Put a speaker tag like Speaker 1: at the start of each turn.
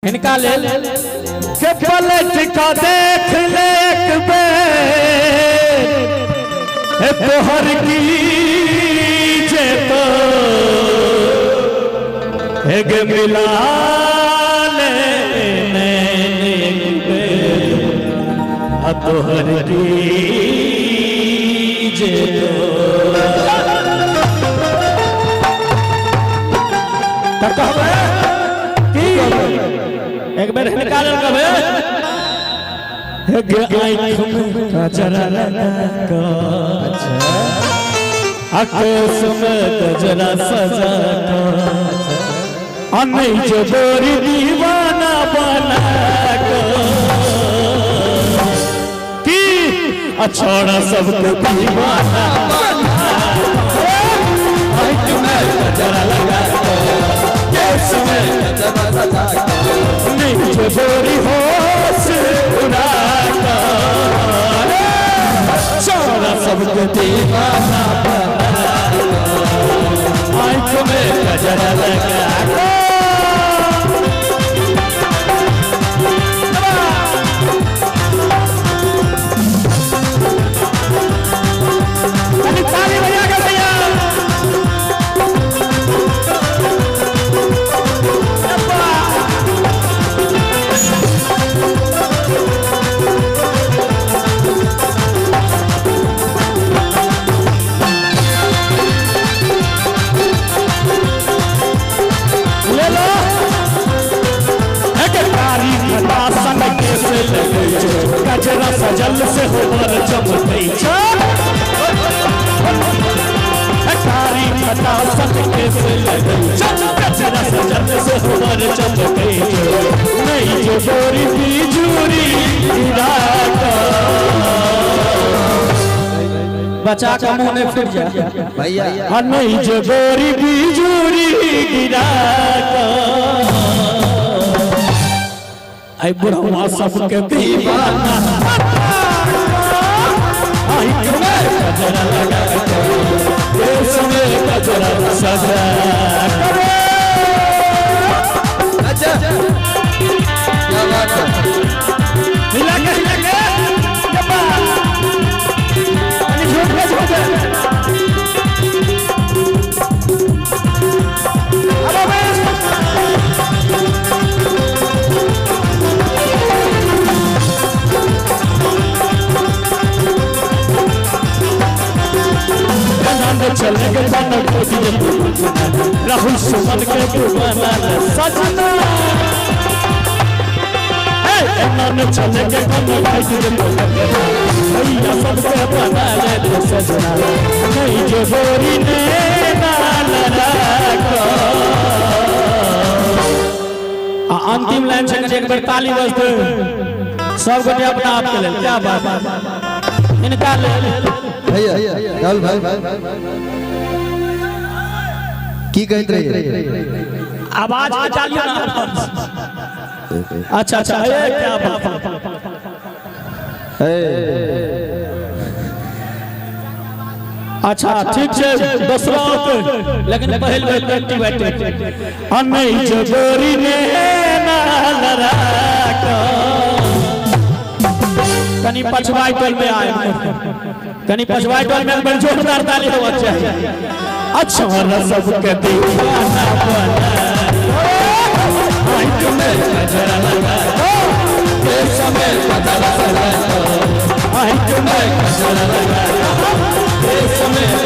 Speaker 1: इनका ले के पलट का देख ले एक बेर तोहर की जे तो एक मिला ले एक बेर तोहर की जे तो एक बार निकाल कब आँख में गजरा लगा आकाश में गजरा सजा नहीं जो गोरी दीवाना बना की छोड़ा सबको दीवाना आँख में गजरा लगा नहीं जो गोरी होश उड़ाता छोड़ा सबको दीवाना आँख में गजरा लगा गजरा सजल से होकर चमकई कारी खता सके से गजरा सजल से होकर चमकई नहीं जो गोरी बिजुरी बचा का मुंह में फिर जा भैया नहीं जो गोरी बिजुरी गिरा आई बुढ़वा सबके दीवाना आई तुम्हें गजरा लगा देश में गजरा सजा करे अच्छा क्या बात है मिला के जब्बा अरे झूठ चलेंगे राहुल सुमन के दीवाना सजना चलेंगे भैया सबके बना ले सजना नहीं जो गोरी ने अंतिम लाइन से एक बार ताली बजते सब गोटे अपना आप के लिए क्या बात इनका
Speaker 2: भैया राहुल भाई की कहते रहे
Speaker 1: आवाज बचालिए ना अच्छा अच्छा ये क्या बात अच्छा ठीक है दशरथ लेकिन पहल व्यक्ति बैठे नहीं जो गोरी ने कनी पछवाई टोल में आए कनी पछवाई टोल में बड़ी जोरदार ताली होना चाहिए अच्छा सबके दीवाना बना आँख में गजरा लगा देश में गजरा लगा आँख में गजरा लगा देश में